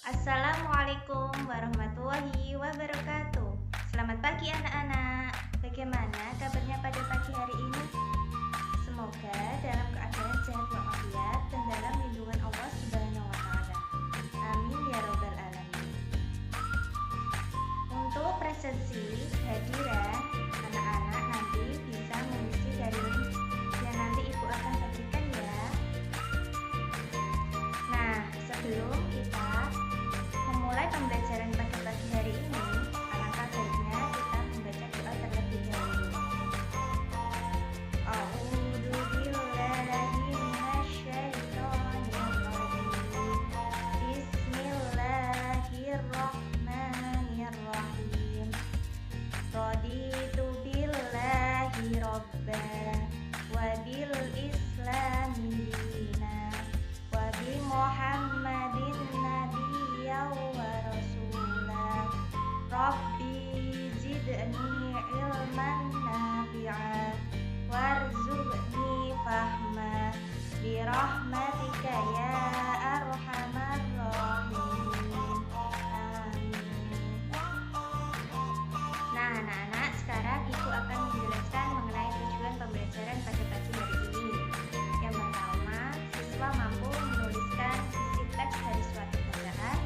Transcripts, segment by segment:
Assalamualaikum warahmatullahi wabarakatuh. Selamat pagi anak-anak. Bagaimana kabarnya pada pagi hari ini? Semoga dalam keadaan sehat walafiat dan dalam lindungan Allah Subhanahu wa taala. Amin ya rabbal alamin. Untuk presensi hadiran anak-anak nanti bisa mengisi dari link yang nanti Ibu akan bagikan ya. Nah, sebelum kita memulai pembelajaran pada pagi hari ini, alangkah baiknya kita membaca doa terlebih dahulu. A'udzu billahi minasyaitonir rajim. Bismillahirrahmanirrahim. Raditu billahi robba wa bil islami dina wa bi Muhammadin nabiyya wa rasulah. Rabbi zidni ilman nafi'a warzuqni fahma bi rahmatika ya arhamar rahimin. Amin. Nah, anak-anak, sekarang Ibu akan menjelaskan mengenai tujuan pembelajaran pada pagi hari ini. Yang pertama, siswa mampu menuliskan isi teks dari suatu bacaan.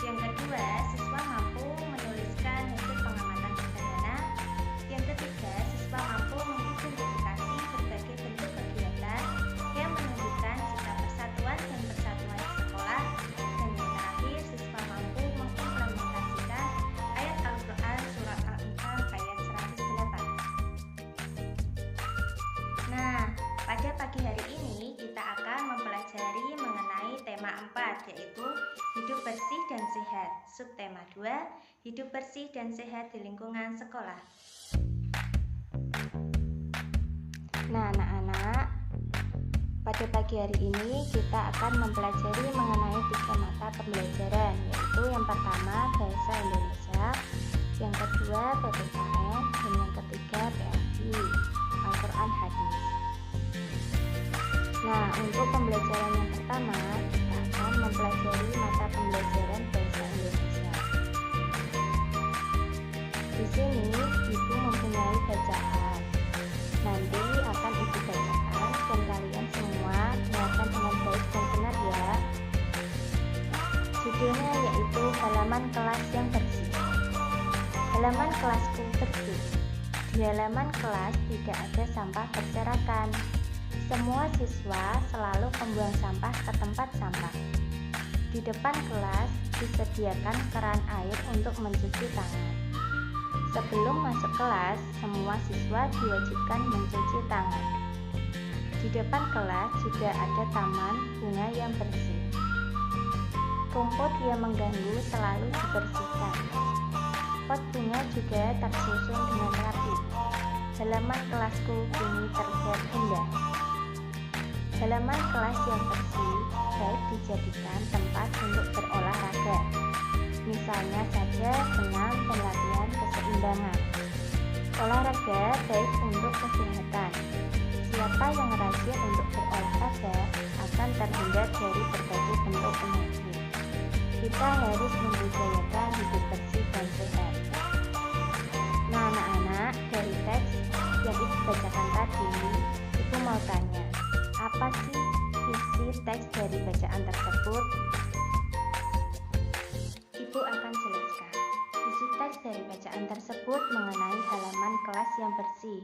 Yang kedua, siswa mampu menuliskan hasil pengamatan sederhana. Yang ketiga, siswa mampu mengidentifikasi berbagai bentuk kegiatan yang menunjukkan sikap persatuan dan persatuan di sekolah. Dan yang terakhir, siswa mampu mengimplementasikan ayat Al-Quran surat Al-An'am ayat 108. Nah, pada pagi hari ini kita akan mempelajari mengenai tema 4, yaitu hidup bersih dan sehat. Subtema 2, hidup bersih dan sehat di lingkungan sekolah. Nah, anak-anak, pada pagi hari ini kita akan mempelajari mengenai 3 mata pembelajaran, yaitu yang pertama Bahasa Indonesia, yang kedua PPKN, dan yang ketiga PAI, Al-Quran Hadis. Nah, untuk pembelajaran yang pertama, kita akan mempelajari mata pembelajaran Bahasa Indonesia. Di sini, Ibu mempunyai bacaan. Nanti akan Ibu bacakan dan kalian semua dengarkan dengan baik dan benar ya. Judulnya yaitu halaman kelas yang bersih. Halaman kelasku bersih. Di halaman kelas tidak ada sampah berserakan. Semua siswa selalu membuang sampah ke tempat sampah. Di depan kelas disediakan keran air untuk mencuci tangan. Sebelum masuk kelas, semua siswa diwajibkan mencuci tangan. Di depan kelas juga ada taman bunga yang bersih. Rumput yang mengganggu selalu dibersihkan. Pot bunga juga tersusun dengan rapi. Halaman kelasku kini terlihat indah. Halaman kelas yang bersih baik dijadikan tempat untuk berolahraga. Misalnya saja senam dan latihan keseimbangan. Olahraga baik untuk kesehatan. Siapa yang rajin untuk berolahraga akan terhindar dari berbagai bentuk penyakit. Kita harus membudayakan hidup bersih dan sehat. Nah, anak-anak, dari teks yang Ibu bacakan tadi, Ibu mau tanya, apa sih isi teks dari bacaan tersebut? Ibu akan jelaskan. Isi teks dari bacaan tersebut mengenai halaman kelas yang bersih.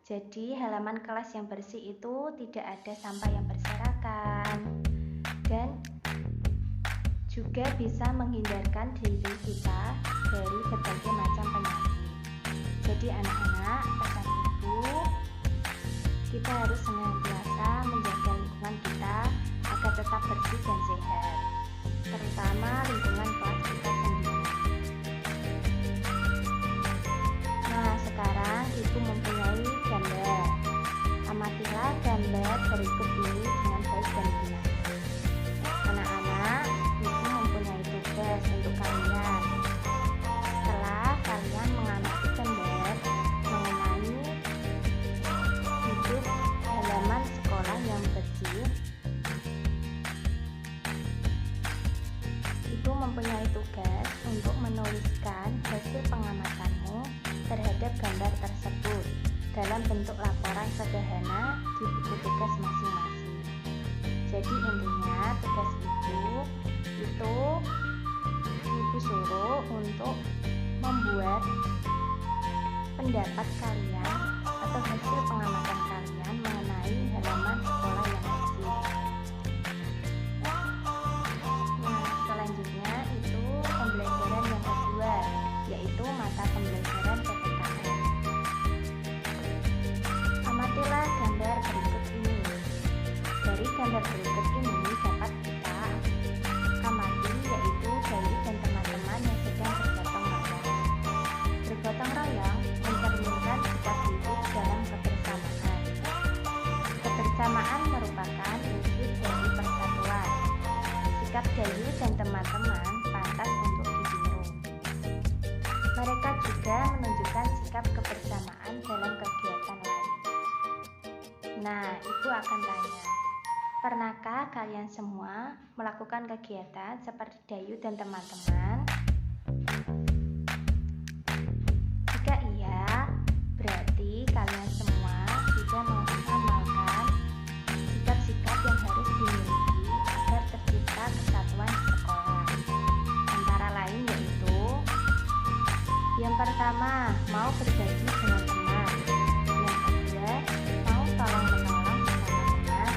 Jadi, halaman kelas yang bersih itu tidak ada sampah yang berserakan dan juga bisa menghindarkan diri kita dari berbagai macam penyakit. Jadi anak-anak, pesan Ibu, kita harus senantiasa menjaga lingkungan kita agar tetap bersih dan sehat, terutama lingkungan kelas kita sendiri. Nah, sekarang Ibu mempunyai gambar. Amatilah gambar berikut ini dengan baik dan benar. Anak-anak, Ibu mempunyai tugas untuk kalian. Setelah kalian mengamati gambar mengenai hidup halaman sekolah yang bersih, mempunyai tugas untuk menuliskan hasil pengamatanmu terhadap gambar tersebut dalam bentuk laporan sederhana di buku tugas masing-masing. Jadi intinya tugas itu Ibu suruh untuk membuat pendapat kalian atau hasil pengamatan kalian mengenai halaman sekolah yang bersih. Nah, selanjutnya itu pembelajaran yang kedua, yaitu mata pembelajaran PPKN. Amatilah gambar berikut ini. Dari gambar berikut ini dapat kita amati, yaitu Dayu dan teman-teman yang sedang bergotong royong. Bergotong royong mencerminkan sikap hidup dalam kebersamaan. Kebersamaan merupakan wujud dari persatuan. Sikap Dayu dan teman-teman pantas untuk ditiru. Mereka juga menunjukkan sikap kebersamaan dalam kegiatan lain. Nah, Ibu akan tanya, pernahkah kalian semua melakukan kegiatan seperti Dayu dan teman-teman? Jika iya, berarti kalian semua juga mengamalkan sikap-sikap yang harus dimiliki agar tercipta kesatuan di sekolah. Antara lain yaitu, yang pertama, mau berbagi dengan teman. Yang kedua, mau tolong-menolong sesama teman.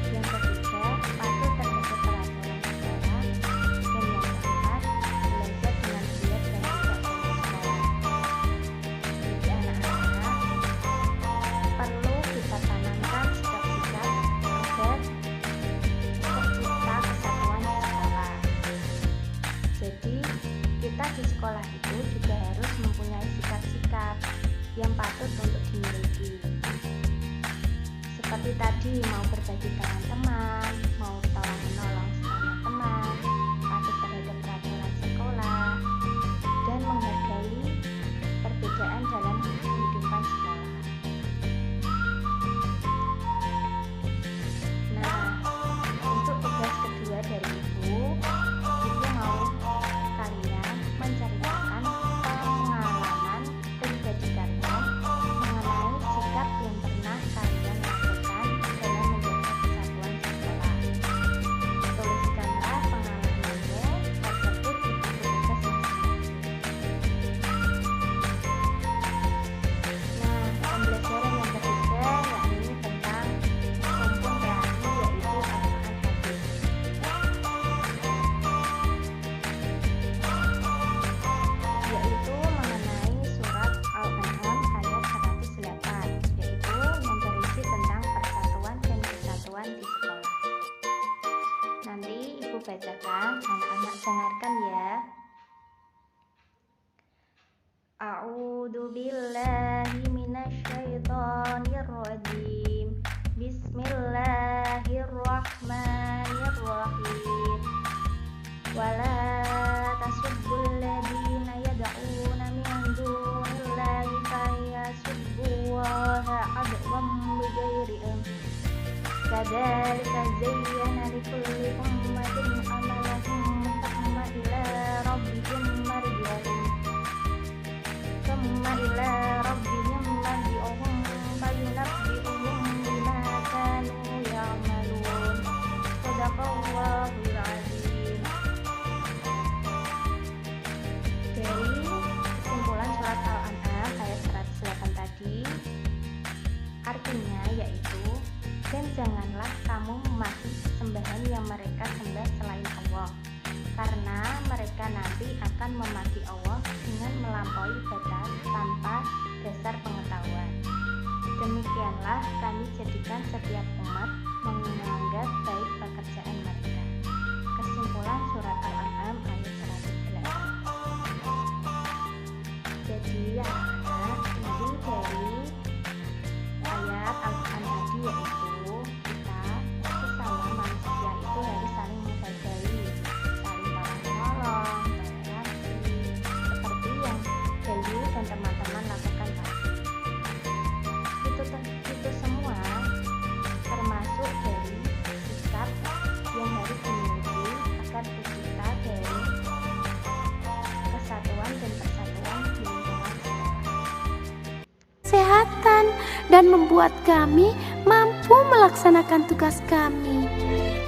Yang ketiga, patuh terhadap peraturan sekolah. Dan yang keempat, belajar dengan giat dan tidak bolos sekolah. Jadi anak-anak, perlu kita tanamkan sikap-sikap agar tercipta kesatuan di sekolah. Jadi kita di sekolah itu juga harus mempunyai sikap-sikap yang patut untuk dimiliki. Seperti tadi, mau berbagi dengan teman, mau tolong menolong sesama teman, patuh terhadap peraturan sekolah, dan menghargai perbedaan dalam kehidupan sekolah. Nah, untuk tugas kedua dari Ibu mau kalian menceritakan pengalaman pribadi kalian mengenai sikap yang pernah kalian lakukan dalam menjaga kesatuan sekolah. Tuliskanlah pengalamanmu tersebut di buku tugas masing-masing. Nah, pembelajaran yang ketiga yakni tentang rumpun reaksi, yaitu Al-Quran hadis. Yaitu mengenai surat Al-An'am ayat 108, yaitu yang berisi tentang persatuan dan kesatuan di sekolah. Nanti Ibu bacakan, anak-anak dengarkan ya. A'udzu billahi minasyaitonir rajim. Bismillahirrahmanirrahim. Wala tasubbul ladina yad'una min dunillahi fayasubbullaha adwan bighairi ilm. Kadzalika zayyana likulli ummatin amalahum thumma ila rabbihim marji'uhum fayunabbi'uhum bima kanu ya'malun. Shadaqallahul azim. Dari kesimpulan surat Al-An'am ayat 108 tadi, artinya yaitu, dan janganlah kamu memaki sembahan yang mereka sembah selain Allah, karena mereka nanti akan memaki Allah dengan melampaui batas tanpa dasar pengetahuan. Demikianlah kami jadikan setiap umat menganggap baik pekerjaan mereka. Kesimpulan surat Al-An'am ayat 108. Jadi anak-anak, inti dari ayat Al-Quran tadi yaitu kita sesama manusia itu harus saling menghargai, saling tolong-menolong, toleransi, seperti yang Dayu dan teman-teman lakukan tadi. Itu semua termasuk dari sikap yang dan membuat kami mampu melaksanakan tugas kami.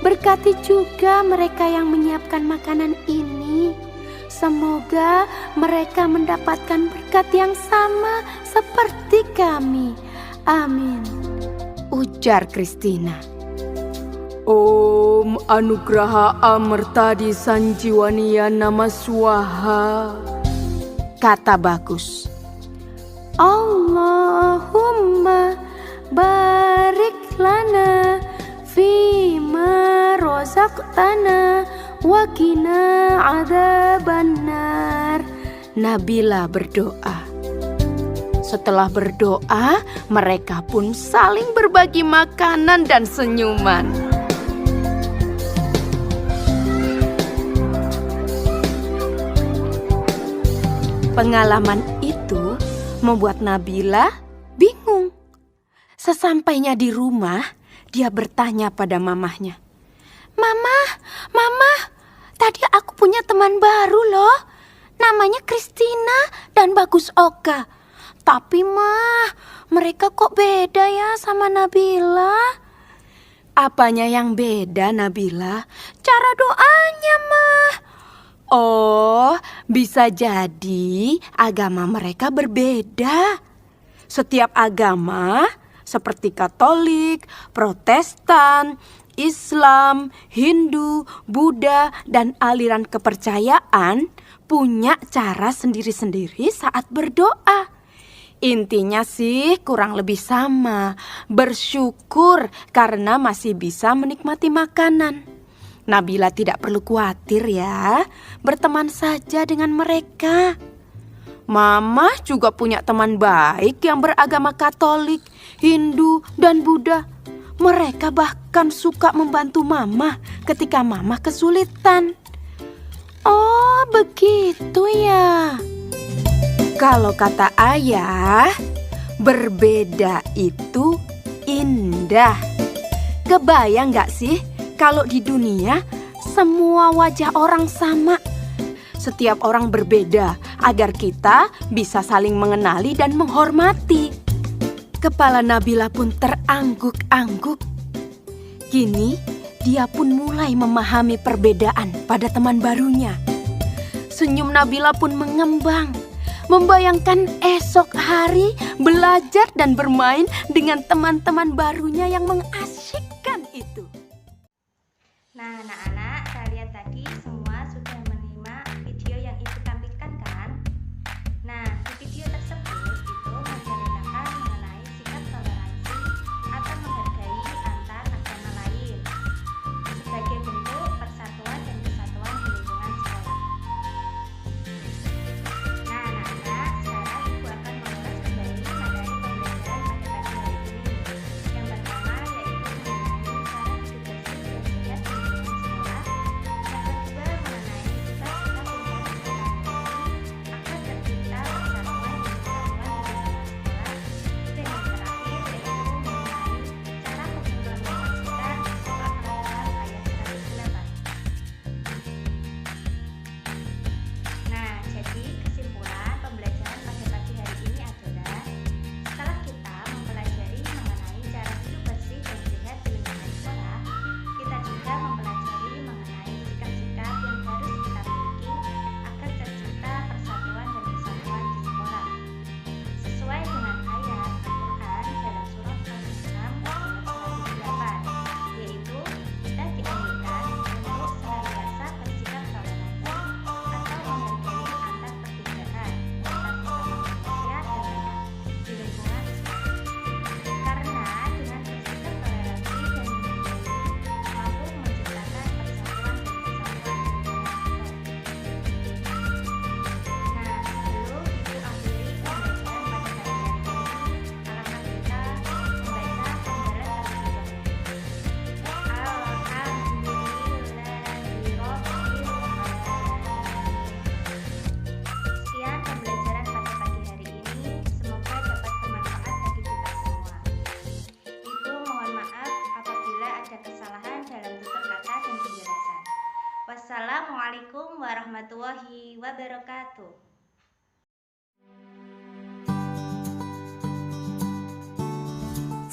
Berkati juga mereka yang menyiapkan makanan ini. Semoga mereka mendapatkan berkat yang sama seperti kami. Amin, ujar Kristina. Om Anugraha Amertadi Sanjiwania Nama Swaha, kata Bagus. Allahumma barik lana fima rozaqtana wa qina adzabannar. Nabila berdoa. Setelah berdoa, mereka pun saling berbagi makanan dan senyuman. Pengalaman itu membuat Nabila bingung. Sesampainya di rumah, dia bertanya pada mamahnya. Mama, tadi aku punya teman baru loh. Namanya Kristina dan Bagus Oka. Tapi mereka kok beda ya sama Nabila? Apanya yang beda, Nabila? Cara doanya, Oh, bisa jadi agama mereka berbeda. Setiap agama seperti Katolik, Protestan, Islam, Hindu, Buddha, dan aliran kepercayaan punya cara sendiri-sendiri saat berdoa. Intinya sih kurang lebih sama, bersyukur karena masih bisa menikmati makanan. Nabila tidak perlu khawatir ya, berteman saja dengan mereka. Mama juga punya teman baik yang beragama Katolik, Hindu, dan Buddha. Mereka bahkan suka membantu Mama ketika Mama kesulitan. Oh, begitu ya. Kalau kata ayah, berbeda itu indah. Kebayang gak sih kalau di dunia semua wajah orang sama? Setiap orang berbeda agar kita bisa saling mengenali dan menghormati. Kepala Nabila pun terangguk-angguk. Kini dia pun mulai memahami perbedaan pada teman barunya. Senyum Nabila pun mengembang, membayangkan esok hari belajar dan bermain dengan teman-teman barunya yang mengasyikkan itu. Nah, anak-anak, kalian tadi semua sudah menyimak video yang ibu tampilkan kan? Nah, di video tersebut itu menceritakan mengenai sikap toleransi atau menghargai antar agama lain sebagai bentuk persatuan dan kesatuan di lingkungan sekolah. Nah, anak-anak, sekarang ibu akan mengulas kembali materi pembelajaran pada pagi hari ini. Yang pertama yaitu mengenai cara hidup bersih dan sehat di lingkungan sekolah. Yang kedua mengenai cita-cita pendidikan agar tercipta persatuan dan kesatuan di lingkungan sekolah. Dan yang terakhir yaitu mengenai cara mengimplementasikan surah Al-Kahf ayat 108. Nah, jadi kesimpulan pembelajaran pada pagi hari ini adalah setelah kita mempelajari mengenai cara hidup bersih dan sehat di lingkungan sekolah, kita juga mempelajari mengenai sikap-sikap yang harus kita miliki agar tercipta persatuan dan kesatuan di sekolah. Sesuai dengan ayat Al-Quran dalam surah Al-Islam ayat 108, yaitu kita dianjurkan untuk senantiasa bersikap toleransi atau menghargai antar perbedaan antar sesama manusia dan hewan di lingkungan sekolah. Karena dengan bersikap toleransi dan menghargai mampu menciptakan persatuan dan kesatuan di lingkungan sekolah. Nah, sebelum ibu akhiri pembelajaran pada pagi hari ini, alangkah kita membaca hamdalah terlebih dahulu. Alhamdulillahirobbilalamin. Sekian pembelajaran pada pagi hari ini, semoga dapat bermanfaat bagi kita semua. Ibu mohon maaf apabila ada kesalahan dalam tutur kata dan penjelasan. Wassalamualaikum warahmatullahi wabarakatuh.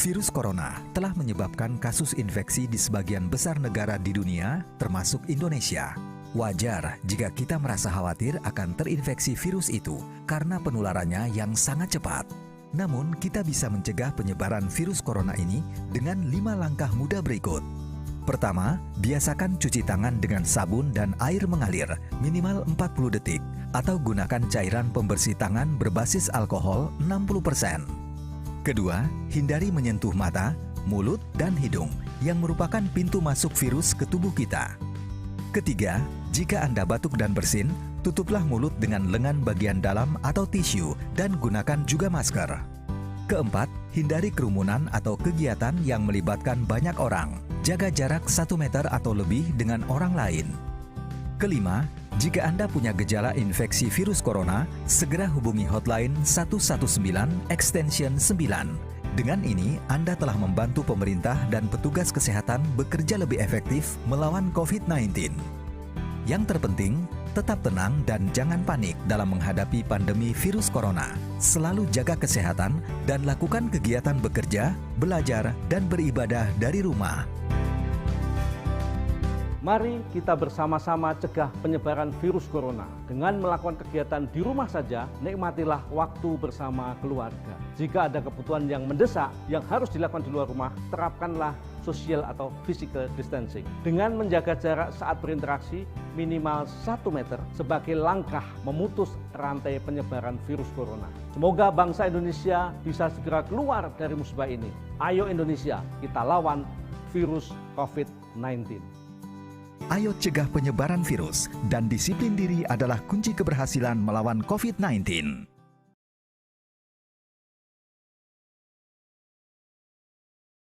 Virus corona telah menyebabkan kasus infeksi di sebagian besar negara di dunia, termasuk Indonesia. Wajar jika kita merasa khawatir akan terinfeksi virus itu karena penularannya yang sangat cepat. Namun, kita bisa mencegah penyebaran virus corona ini dengan 5 langkah mudah berikut. Pertama, biasakan cuci tangan dengan sabun dan air mengalir minimal 40 detik atau gunakan cairan pembersih tangan berbasis alkohol 60%. Kedua, hindari menyentuh mata, mulut, dan hidung yang merupakan pintu masuk virus ke tubuh kita. Ketiga, jika Anda batuk dan bersin, tutuplah mulut dengan lengan bagian dalam atau tisu dan gunakan juga masker. Keempat, hindari kerumunan atau kegiatan yang melibatkan banyak orang. Jaga jarak 1 meter atau lebih dengan orang lain. Kelima, jika Anda punya gejala infeksi virus corona, segera hubungi hotline 119 extension 9. Dengan ini, Anda telah membantu pemerintah dan petugas kesehatan bekerja lebih efektif melawan COVID-19. Yang terpenting, tetap tenang dan jangan panik dalam menghadapi pandemi virus corona. Selalu jaga kesehatan dan lakukan kegiatan bekerja, belajar, dan beribadah dari rumah. Mari kita bersama-sama cegah penyebaran virus corona. Dengan melakukan kegiatan di rumah saja, nikmatilah waktu bersama keluarga. Jika ada kebutuhan yang mendesak yang harus dilakukan di luar rumah, terapkanlah social atau physical distancing. Dengan menjaga jarak saat berinteraksi minimal 1 meter sebagai langkah memutus rantai penyebaran virus corona. Semoga bangsa Indonesia bisa segera keluar dari musibah ini. Ayo Indonesia, kita lawan virus COVID-19. Ayo cegah penyebaran virus dan disiplin diri adalah kunci keberhasilan melawan COVID-19.